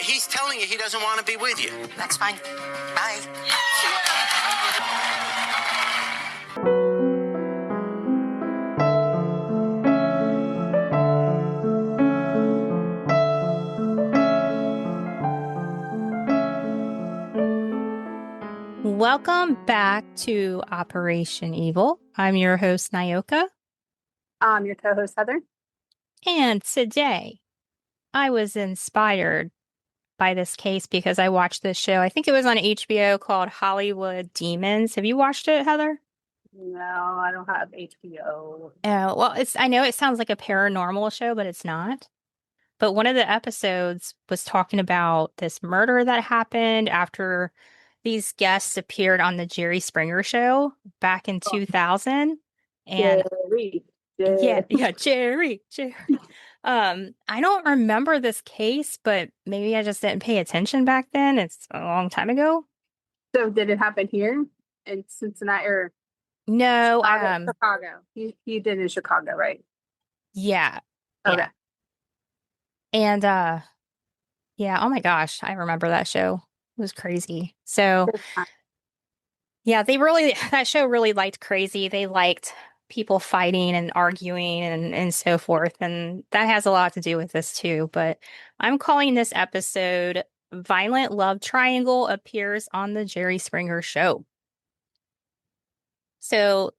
He's telling you he doesn't want to be with you. That's fine. Bye. Welcome back to Operation Evil. I'm your host, Nyoka. I'm your co-host, Heather. And today, I was inspired by this case because I watched this show. I think it was on HBO called Hollywood Demons. Have you watched it, Heather? No, I don't have HBO. Well, I know it sounds like a paranormal show, but it's not. But one of the episodes was talking about this murder that happened after these guests appeared on the Jerry Springer show back in 2000. And Jerry. Jerry. I don't remember this case, but maybe I just didn't pay attention back then. It's a long time ago. So did it happen here in Cincinnati or No, Chicago? He did in Chicago, right? Yeah. Okay. Yeah. And yeah, oh my gosh, I remember that show. It was crazy. So yeah, that show really liked crazy. They liked people fighting and arguing and so forth. And that has a lot to do with this too. But I'm calling this episode Violent Love Triangle Appears on the Jerry Springer Show. So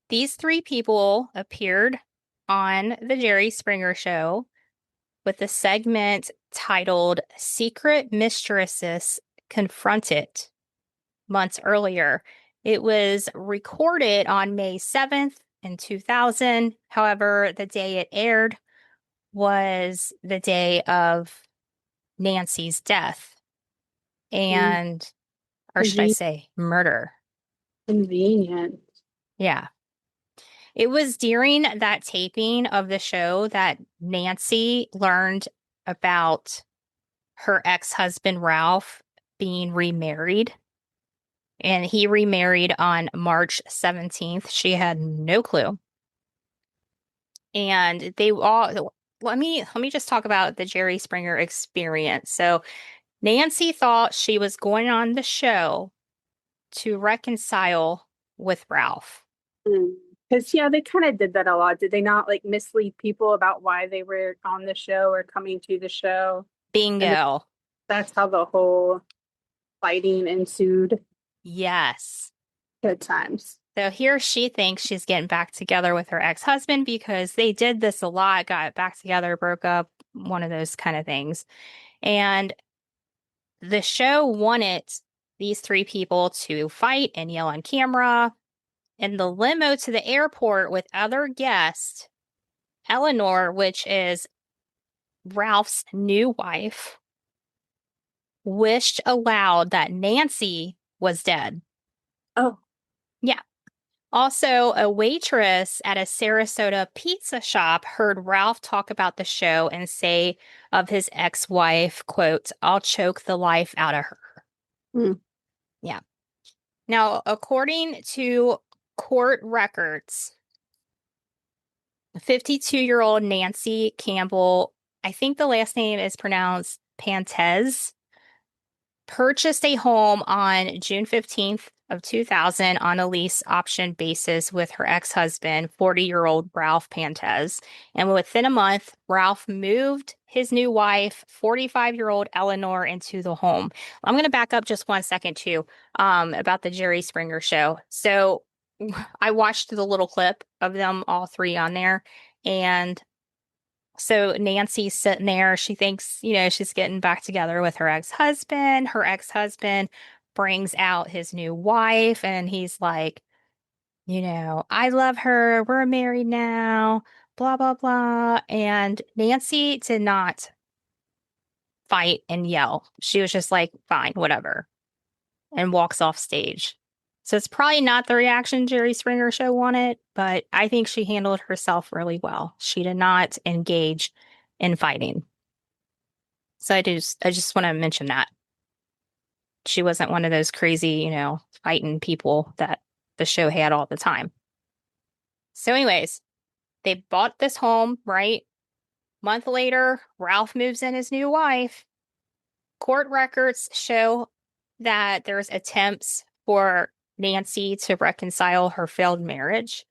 these three people appeared on the Jerry Springer Show with a segment titled Secret Mistresses Confronted months earlier. It was recorded on May 7th in 2000. However, the day it aired was the day of Nancy's death and, or should I say, murder. Convenient. Yeah. It was during that taping of the show that Nancy learned about her ex-husband, Ralph, being remarried. And he remarried on March 17th. She had no clue. And they all, let me just talk about the Jerry Springer experience. So Nancy thought she was going on the show to reconcile with Ralph. Because, they kind of did that a lot. Did they not, mislead people about why they were on the show or coming to the show? Bingo. That's how the whole fighting ensued. Yes. Good times. So here she thinks she's getting back together with her ex-husband because they did this a lot, got back together, broke up, one of those kind of things. And the show wanted these three people to fight and yell on camera. In the limo to the airport with other guests, Eleanor, which is Ralph's new wife, wished aloud that Nancy was dead. Oh. Yeah. Also, a waitress at a Sarasota pizza shop heard Ralph talk about the show and say of his ex-wife, quote, "I'll choke the life out of her." Yeah. Now, according to court records, 52-year-old Nancy Campbell, I think the last name is pronounced Pantez, purchased a home on June 15th of 2000 on a lease option basis with her ex-husband, 40-year-old Ralph Pantez. And within a month, Ralph moved his new wife, 45-year-old Eleanor, into the home. I'm going to back up just 1 second, too, about the Jerry Springer show. So I watched the little clip of them all three on there. And so Nancy's sitting there. She thinks, she's getting back together with her ex-husband. Her ex-husband brings out his new wife and he's like, I love her. We're married now, blah, blah, blah. And Nancy did not fight and yell. She was just like, fine, whatever, and walks off stage. So it's probably not the reaction Jerry Springer show wanted, but I think she handled herself really well. She did not engage in fighting. So I just want to mention that. She wasn't one of those crazy, fighting people that the show had all the time. So anyways, they bought this home, right? Month later, Ralph moves in his new wife. Court records show that there's attempts for Nancy to reconcile her failed marriage.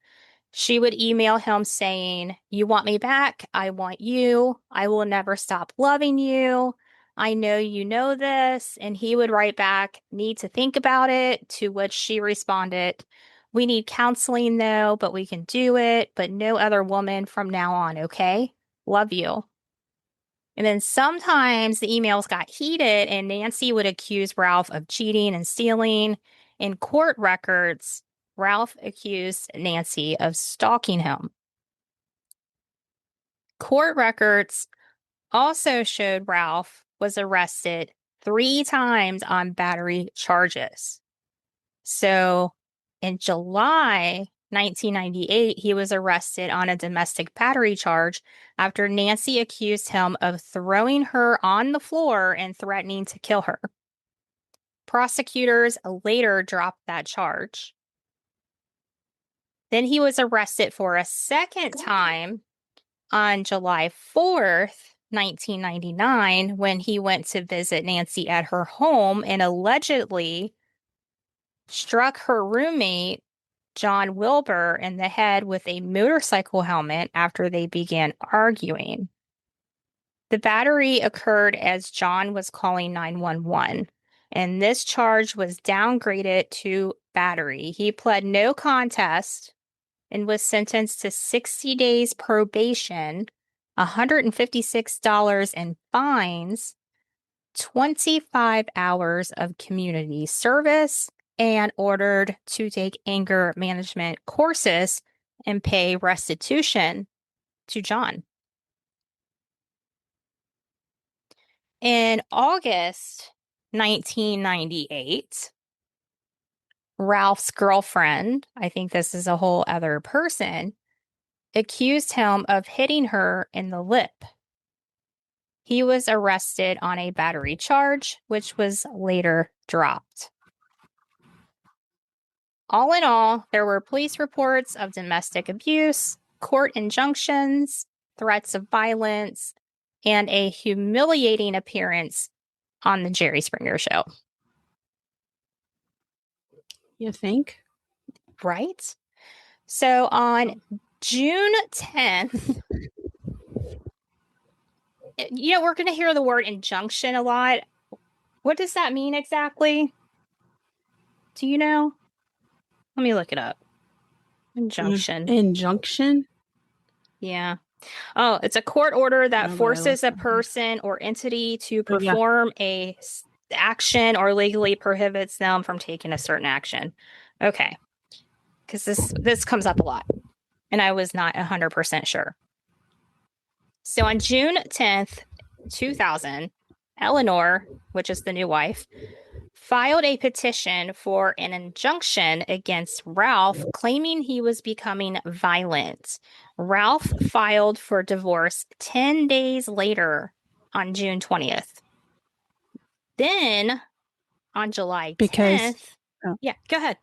She would email him saying, "You want me back? I want you. I will never stop loving you. I know you know this." And he would write back, "Need to think about it," to which she responded, "We need counseling though, but we can do it. But no other woman from now on, okay? Love you." And then sometimes the emails got heated and Nancy would accuse Ralph of cheating and stealing. In court records, Ralph accused Nancy of stalking him. Court records also showed Ralph was arrested 3 times on battery charges. So in July 1998, he was arrested on a domestic battery charge after Nancy accused him of throwing her on the floor and threatening to kill her. Prosecutors later dropped that charge. Then he was arrested for a second time on July 4th, 1999, when he went to visit Nancy at her home and allegedly struck her roommate, John Wilbur, in the head with a motorcycle helmet after they began arguing. The battery occurred as John was calling 911, and this charge was downgraded to battery. He pled no contest and was sentenced to 60 days probation, $156 in fines, 25 hours of community service, and ordered to take anger management courses and pay restitution to John. In August 1998, Ralph's girlfriend, I think this is a whole other person, accused him of hitting her in the lip. He was arrested on a battery charge, which was later dropped. All in all, there were police reports of domestic abuse, court injunctions, threats of violence, and a humiliating appearance on the Jerry Springer Show. You think? Right? So on June 10th, we're going to hear the word injunction a lot. What does that mean exactly? Do you know? Let me look it up. Injunction. Injunction? Yeah. Oh, it's a court order that forces a person or entity to perform a action or legally prohibits them from taking a certain action. Okay. Because this comes up a lot, and I was not 100% sure. So on June 10th, 2000, Eleanor, which is the new wife, filed a petition for an injunction against Ralph, claiming he was becoming violent. Ralph filed for divorce 10 days later on June 20th. Then on July 10th... Yeah, go ahead.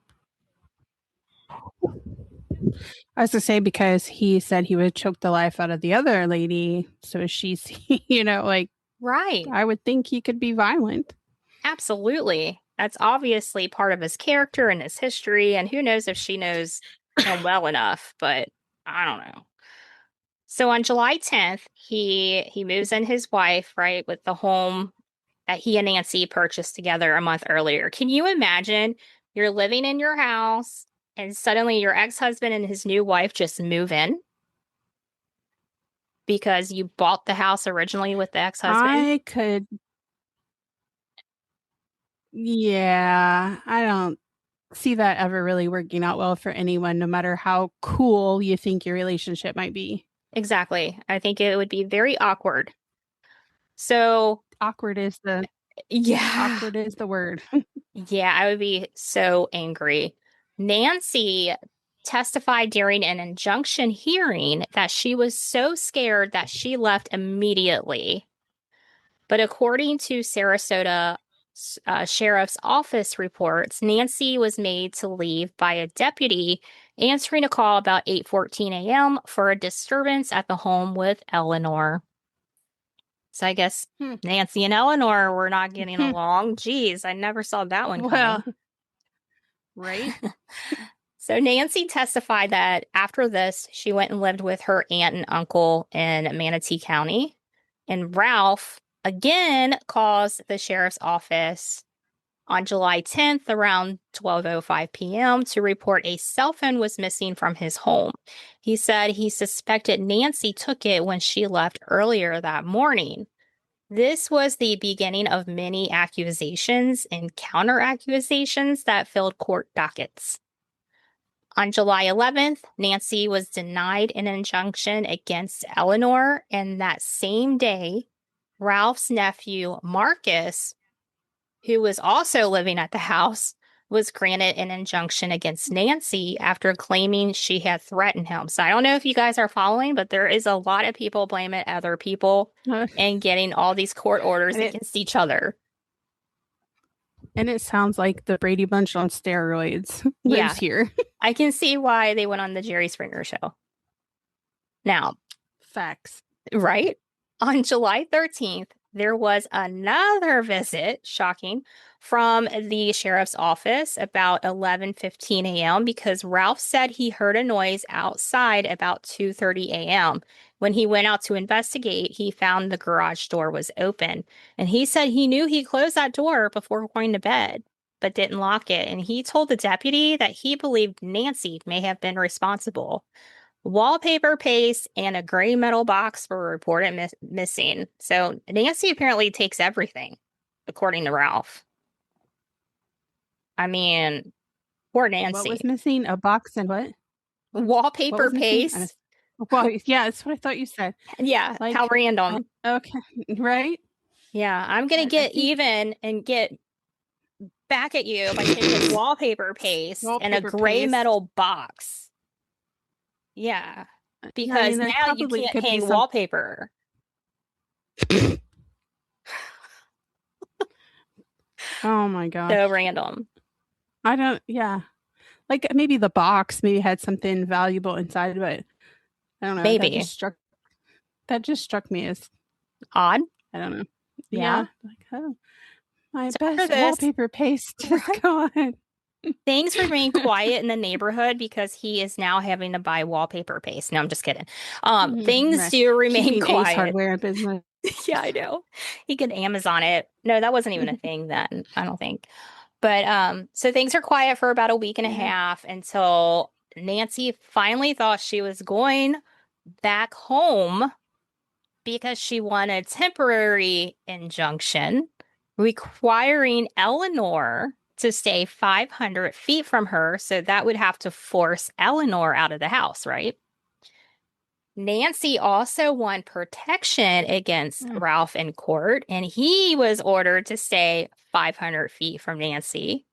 I was to say, because he said he would choke the life out of the other lady. So she's, right. I would think he could be violent. Absolutely. That's obviously part of his character and his history. And who knows if she knows him well enough, but I don't know. So on July 10th, he moves in his wife, right, with the home that he and Nancy purchased together a month earlier. Can you imagine you're living in your house and suddenly your ex-husband and his new wife just move in because you bought the house originally with the ex-husband? I don't see that ever really working out well for anyone, no matter how cool you think your relationship might be. Exactly. I think it would be very awkward. So awkward is the word. Yeah, I would be so angry. Nancy testified during an injunction hearing that she was so scared that she left immediately. But according to Sarasota Sheriff's Office reports, Nancy was made to leave by a deputy answering a call about 8:14 a.m. for a disturbance at the home with Eleanor. So I guess Nancy and Eleanor were not getting along. Geez, I never saw that one coming. Well, right? So Nancy testified that after this, she went and lived with her aunt and uncle in Manatee County. And Ralph again calls the sheriff's office on July 10th around 12:05 p.m. to report a cell phone was missing from his home. He said he suspected Nancy took it when she left earlier that morning. This was the beginning of many accusations and counter accusations that filled court dockets. On July 11th, Nancy was denied an injunction against Eleanor, and that same day, Ralph's nephew, Marcus, who was also living at the house, was granted an injunction against Nancy after claiming she had threatened him. So I don't know if you guys are following, but there is a lot of people blaming other people and getting all these court orders against each other. And it sounds like the Brady Bunch on steroids lives here. I can see why they went on the Jerry Springer show. Now, facts. Right? On July 13th, there was another visit, shocking, from the sheriff's office about 11:15 a.m. because Ralph said he heard a noise outside about 2:30 a.m. When he went out to investigate, he found the garage door was open, and he said he knew he closed that door before going to bed, but didn't lock it, and he told the deputy that he believed Nancy may have been responsible. Wallpaper paste and a gray metal box were reported missing. So Nancy apparently takes everything, according to Ralph. I mean, poor Nancy. What was missing? A box and what? Wallpaper paste. Well, yeah, that's what I thought you said. Yeah, like, how random. Okay, right? Yeah, I'm going to get even and get back at you by taking wallpaper paste and a gray metal box. Yeah, because now you can't hang wallpaper. Oh my gosh. So random. Like maybe the box maybe had something valuable inside of it. I don't know. Maybe. That just struck me as odd. I don't know. Yeah. Like, oh, my best wallpaper paste is gone. Things remain quiet in the neighborhood because he is now having to buy wallpaper paste. No, I'm just kidding. Things do remain quiet. Ace Hardware business. Yeah, I know. He could Amazon it. No, that wasn't even a thing then, I don't think. But so things are quiet for about a week and a half until Nancy finally thought she was going back home because she won a temporary injunction requiring Eleanor to stay 500 feet from her, so that would have to force Eleanor out of the house, right? Nancy also won protection against Ralph in court, and he was ordered to stay 500 feet from Nancy,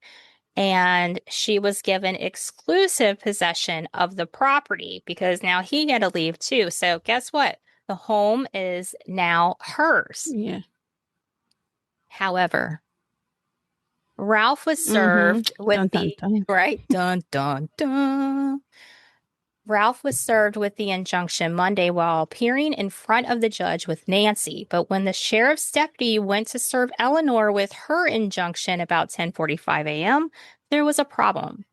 and she was given exclusive possession of the property because now he had to leave too. So guess what? The home is now hers. Yeah. However, Ralph was served with right? Dun, dun, dun. Ralph was served with the injunction Monday while appearing in front of the judge with Nancy. But when the sheriff's deputy went to serve Eleanor with her injunction about 10:45 a.m., there was a problem.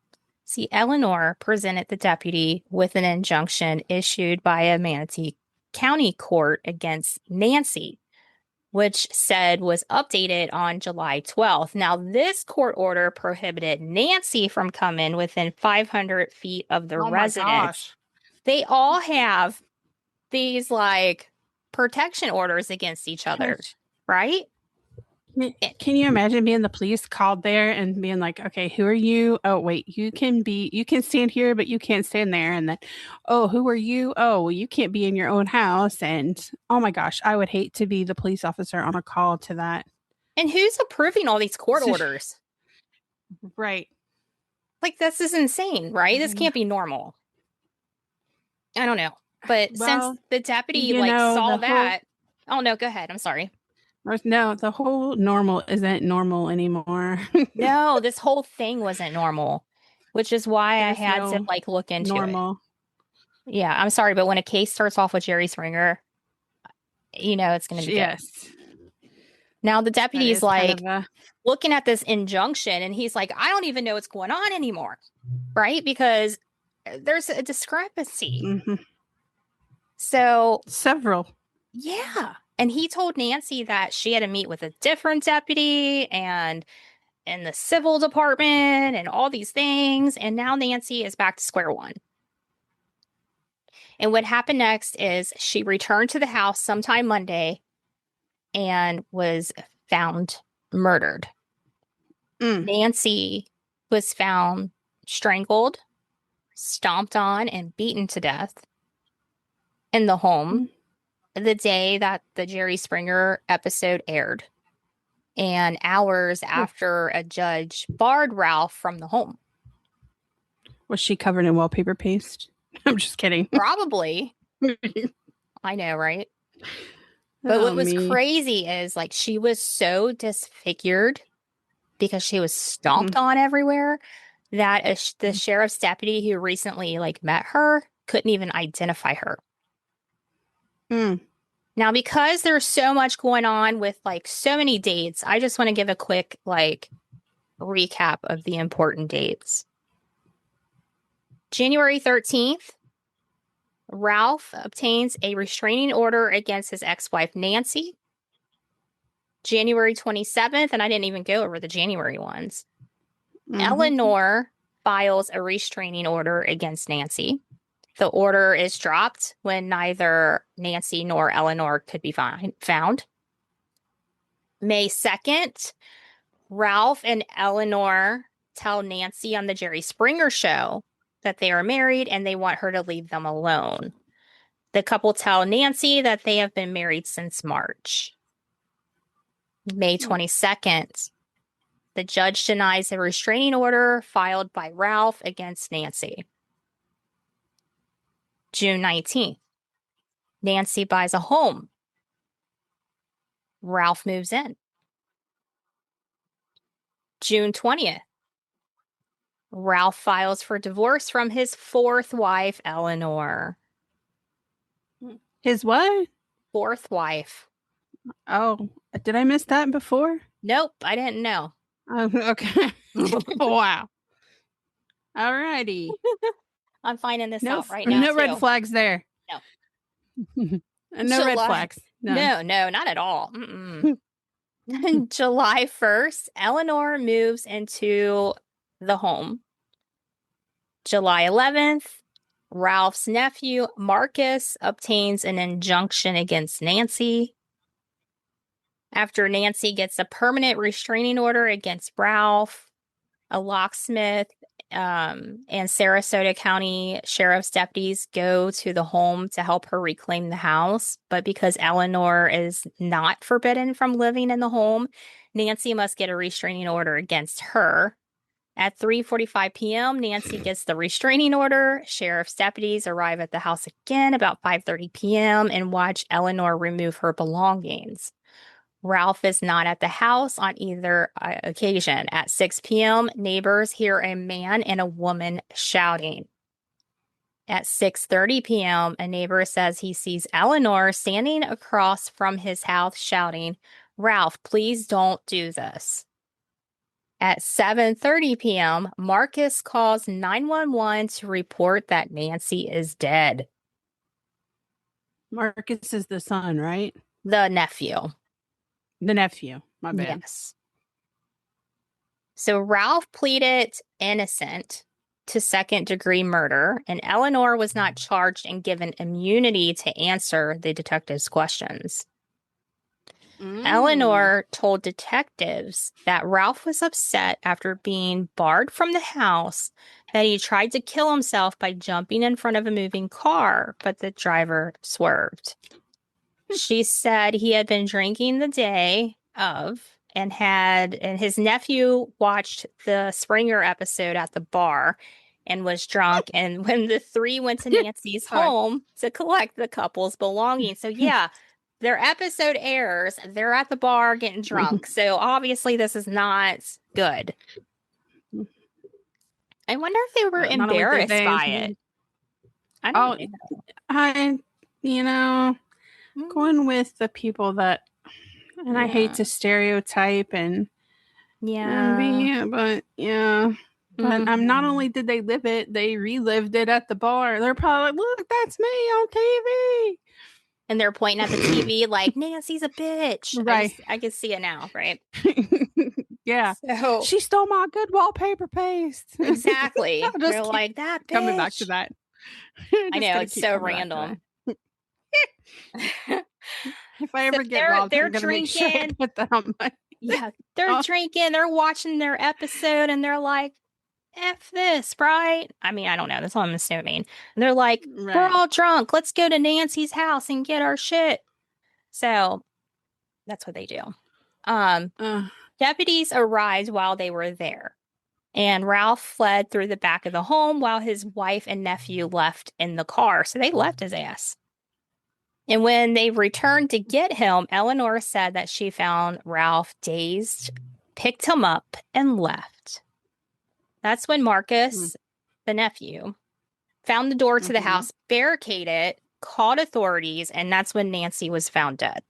See, Eleanor presented the deputy with an injunction issued by a Manatee County court against Nancy, which said was updated on July 12th. Now, this court order prohibited Nancy from coming within 500 feet of the residence. They all have these, like, protection orders against each other, right? Can you imagine being the police called there and being like, okay, who are you? Oh, wait, you can stand here, but you can't stand there. And then, oh, who are you? Oh, well, you can't be in your own house. And oh my gosh, I would hate to be the police officer on a call to that. And who's approving all these court orders? Right. Like, this is insane, right? This can't be normal. I don't know. But since the deputy saw that, oh no, go ahead. I'm sorry. No, the whole normal isn't normal anymore. No, this whole thing wasn't normal, which is why I had to look into it. Yeah, I'm sorry, but when a case starts off with Jerry Springer, it's going to be good. Yes. Now the That deputy's is like kind of looking at this injunction, and he's like, I don't even know what's going on anymore, right? Because there's a discrepancy. So several. yeah. And he told Nancy that she had to meet with a different deputy and in the civil department and all these things. And now Nancy is back to square one. And what happened next is she returned to the house sometime Monday and was found murdered. Nancy was found strangled, stomped on, and beaten to death in the home the day that the Jerry Springer episode aired, and hours after a judge barred Ralph from the home. Was she covered in wallpaper paste? I'm just kidding. Probably. I know, right? But what was crazy is like she was so disfigured because she was stomped on everywhere that the sheriff's deputy who recently like met her couldn't even identify her. Now, because there's so much going on with like so many dates, I just want to give a quick like recap of the important dates. January 13th, Ralph obtains a restraining order against his ex-wife, Nancy. January 27th, and I didn't even go over the January ones. Eleanor files a restraining order against Nancy. The order is dropped when neither Nancy nor Eleanor could be found. May 2nd, Ralph and Eleanor tell Nancy on the Jerry Springer show that they are married and they want her to leave them alone. The couple tell Nancy that they have been married since March. May 22nd, the judge denies a restraining order filed by Ralph against Nancy. June 19th, Nancy buys a home. Ralph moves in. June 20th, Ralph files for divorce from his fourth wife, Eleanor. His what? Fourth wife. Oh, did I miss that before? Nope, I didn't know. Okay. Wow. Alrighty. I'm finding this out right now. No red flags there. No. No red flags. No, not at all. July 1st, Eleanor moves into the home. July 11th, Ralph's nephew, Marcus, obtains an injunction against Nancy. After Nancy gets a permanent restraining order against Ralph, a locksmith and Sarasota County Sheriff's deputies go to the home to help her reclaim the house. But because Eleanor is not forbidden from living in the home, Nancy must get a restraining order against her. At 3:45 p.m., Nancy gets the restraining order. Sheriff's deputies arrive at the house again about 5:30 p.m. and watch Eleanor remove her belongings. Ralph is not at the house on either occasion. At 6 p.m., neighbors hear a man and a woman shouting. At 6:30 p.m., a neighbor says he sees Eleanor standing across from his house shouting, "Ralph, please don't do this." At 7:30 p.m., Marcus calls 911 to report that Nancy is dead. Marcus is the son, right? The nephew. The nephew. My bad. Yes. So Ralph pleaded innocent to second-degree murder, and Eleanor was not charged and given immunity to answer the detectives' questions. Eleanor told detectives that Ralph was upset after being barred from the house, that he tried to kill himself by jumping in front of a moving car, but the driver swerved. She said he had been drinking the day of and his nephew watched the Springer episode at the bar and was drunk. And when the three went to Nancy's home to collect the couple's belongings. So yeah, their episode airs. They're at the bar getting drunk. So obviously this is not good. I wonder if they were embarrassed by it. I don't know. going with the people that, and I hate to stereotype and Yeah. but yeah. But not only did they live it, they relived it at the bar. They're probably like, look, that's me on TV. And they're pointing at the TV like, Nancy's a bitch. Right. I can see it now, right? Yeah. So She stole my good wallpaper paste. exactly. They're keep like, that bitch. coming back to that. I know, it's so random. If I ever get robbed, they're I'm gonna make sure I drinking. put that on my. Yeah, they're drinking, they're watching their episode, and they're like, F this, right? I mean, I don't know. That's all I'm assuming. And they're like, we're all drunk. Let's go to Nancy's house and get our shit. So that's what they do. Deputies arrived while they were there, and Ralph fled through the back of the home while his wife and nephew left in the car. So they left his ass. And when they returned to get him, Eleanor said that she found Ralph dazed, picked him up, and left. That's when Marcus, the nephew, found the door to the house, barricaded, called authorities, and that's when Nancy was found dead.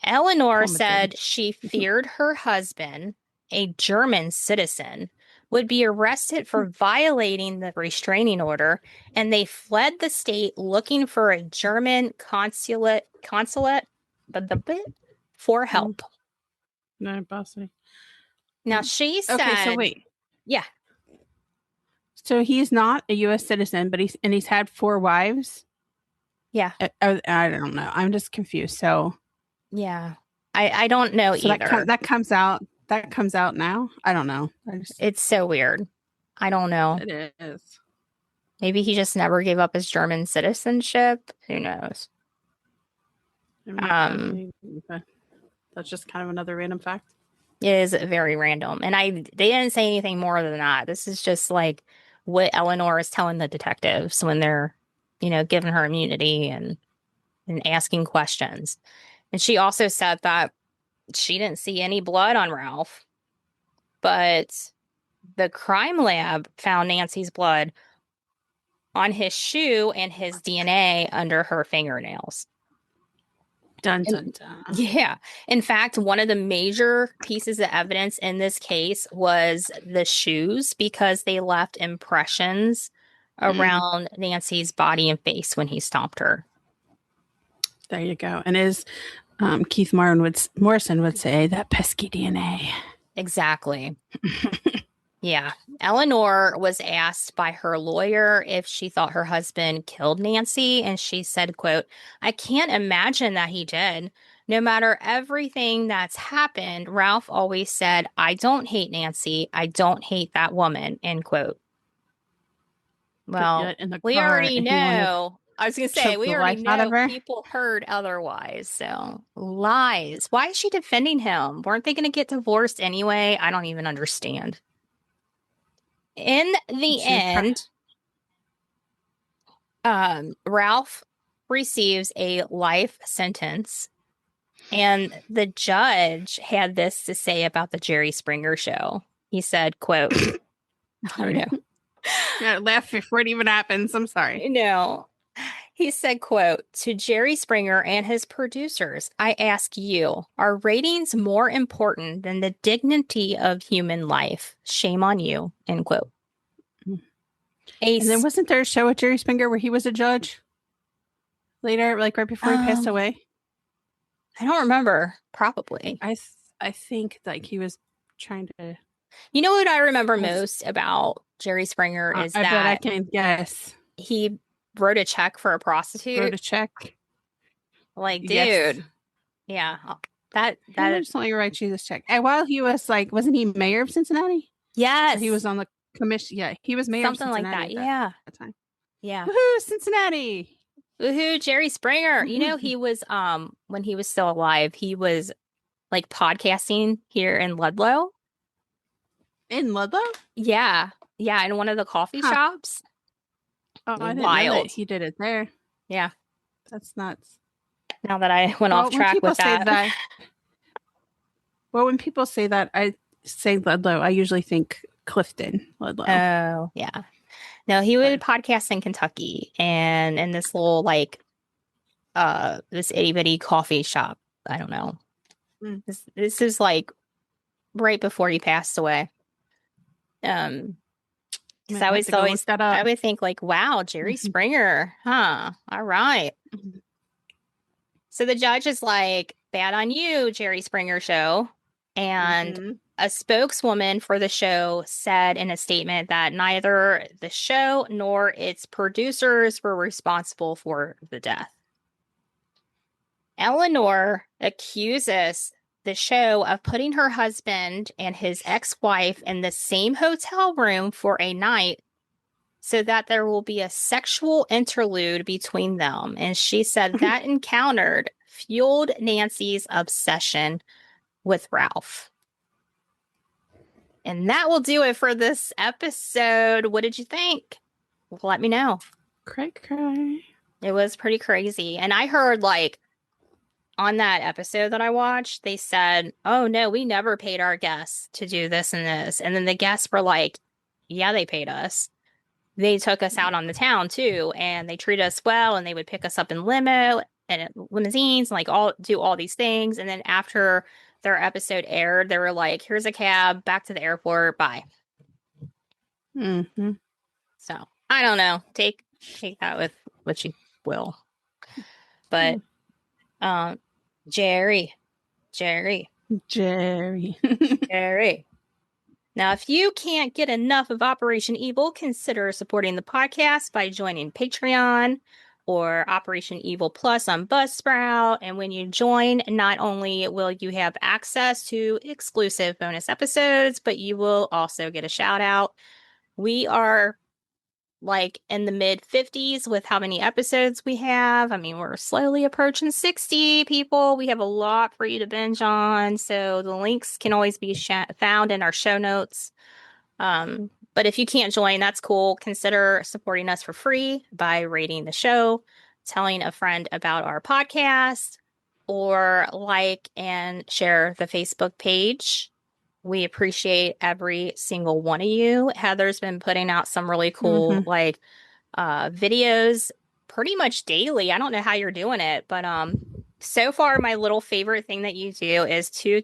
Eleanor said she feared her husband, a German citizen, would be arrested for violating the restraining order, and they fled the state looking for a German consulate for help. No, bossy. Now she said, okay, so wait. Yeah. So he's not a U.S. citizen, but he's had 4 wives. Yeah. I don't know. I'm just confused. So yeah, I don't know either. That comes out. That comes out now. I don't know. It's so weird. I don't know. It is. Maybe he just never gave up his German citizenship. Who knows? That's just kind of another random fact. It is very random. And they didn't say anything more than that. This is just like what Eleanor is telling the detectives when they're, giving her immunity and asking questions. And she also said that she didn't see any blood on Ralph, but the crime lab found Nancy's blood on his shoe and his DNA under her fingernails. Dun, dun, dun. Yeah. In fact, one of the major pieces of evidence in this case was the shoes, because they left impressions around Nancy's body and face when he stomped her. There you go. And as Keith Morrison would say, that pesky DNA. Exactly. Yeah. Eleanor was asked by her lawyer if she thought her husband killed Nancy, and she said, quote, "I can't imagine that he did. No matter everything that's happened, Ralph always said, I don't hate Nancy. I don't hate that woman," end quote. Well, we already know. I was going to say, we already know people heard otherwise. So, lies. Why is she defending him? Weren't they going to get divorced anyway? I don't even understand. In the end, Ralph receives a life sentence, and the judge had this to say about the Jerry Springer show. He said, quote, I know. I laughed before it even happens. I'm sorry. No. He said, quote, "To Jerry Springer and his producers, I ask you, are ratings more important than the dignity of human life? Shame on you," end quote. And then wasn't there a show with Jerry Springer where he was a judge later, like right before he passed away? I don't remember. Probably. I think like he was trying to. You know what I remember most about Jerry Springer is I bet I can guess. He wrote a check for a prostitute. Wrote a check. Like, dude. Yes. Yeah. That just let me write you this check. And while he was like, wasn't he mayor of Cincinnati? Yes. Or he was on the commission. Yeah, he was mayor something of Cincinnati. Like that. Yeah. That time. Yeah. Woohoo, Cincinnati. Woohoo, Jerry Springer. You know, he was when he was still alive, he was like podcasting here in Ludlow. In Ludlow? Yeah. Yeah, in one of the coffee shops. Oh, I didn't know that he did it there. Yeah. That's nuts. Now that I went off track with that. Well, when people say that, I say Ludlow, I usually think Clifton, Ludlow. Oh, yeah. No, he would podcast in Kentucky and in this little like this itty bitty coffee shop. I don't know. Mm. This is like right before he passed away. 'Cause Might have to go look that up. I would think like, wow, Jerry Springer, huh? All right. So the judge is like, bad on you, Jerry Springer show. And a spokeswoman for the show said in a statement that neither the show nor its producers were responsible for the death. Eleanor accuses the show of putting her husband and his ex-wife in the same hotel room for a night so that there will be a sexual interlude between them. And she said that encounter fueled Nancy's obsession with Ralph. And that will do it for this episode. What did you think? Let me know. Cray. It was pretty crazy. And I heard like on that episode that I watched, they said, oh no, we never paid our guests to do this and this. And then the guests were like, yeah, they paid us. They took us out on the town too, and they treated us well, and they would pick us up in limo and limousines and like do all these things. And then after their episode aired, they were like, here's a cab back to the airport. Bye. So I don't know. Take that with what you will. But Jerry. Now, if you can't get enough of Operation Evil, consider supporting the podcast by joining Patreon or Operation Evil Plus on Buzzsprout. And when you join, not only will you have access to exclusive bonus episodes, but you will also get a shout out. We are like in the mid 50s with how many episodes we have. I mean, we're slowly approaching 60 people. We have a lot for you to binge on. So the links can always be found in our show notes. But if you can't join, that's cool. Consider supporting us for free by rating the show, telling a friend about our podcast, or like and share the Facebook page. We appreciate every single one of you. Heather's been putting out some really cool videos pretty much daily. I don't know how you're doing it, but so far my little favorite thing that you do is two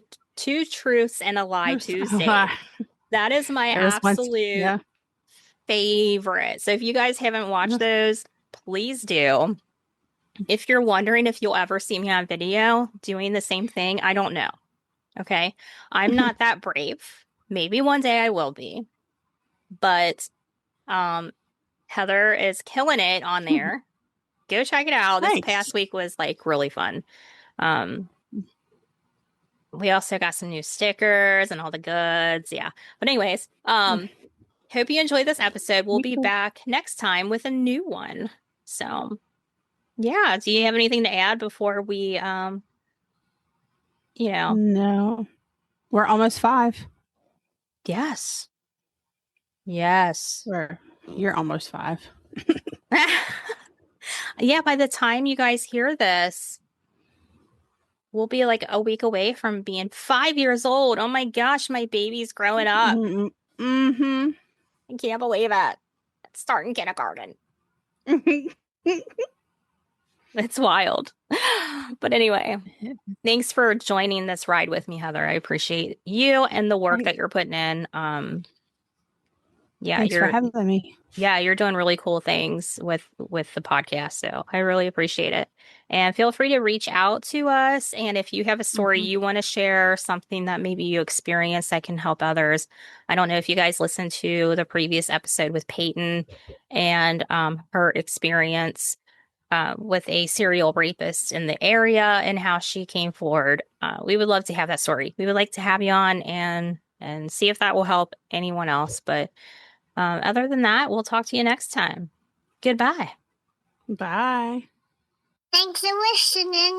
truths and a lie Tuesday. That is my absolute favorite. So if you guys haven't watched those, please do. If you're wondering if you'll ever see me on video doing the same thing, I don't know. Okay. I'm not that brave. Maybe one day I will be. But Heather is killing it on there. Go check it out. This past week was like really fun. We also got some new stickers and all the goods. Yeah. But anyways, hope you enjoyed this episode. We'll be back next time with a new one. So yeah. Do you have anything to add before we No. We're almost 5. Yes. You're almost 5. Yeah, by the time you guys hear this, we'll be like a week away from being 5 years old. Oh my gosh, my baby's growing up. I can't believe it. It's starting kindergarten. It's wild. But anyway, thanks for joining this ride with me, Heather. I appreciate you and the work that you're putting in. Thanks for having me. Yeah, you're doing really cool things with the podcast. So I really appreciate it. And feel free to reach out to us. And if you have a story you want to share, something that maybe you experienced that can help others. I don't know if you guys listened to the previous episode with Peyton and her experience with a serial rapist in the area and how she came forward. We would love to have that story. We would like to have you on and see if that will help anyone else. But other than that, we'll talk to you next time. Goodbye. Bye. Thanks for listening.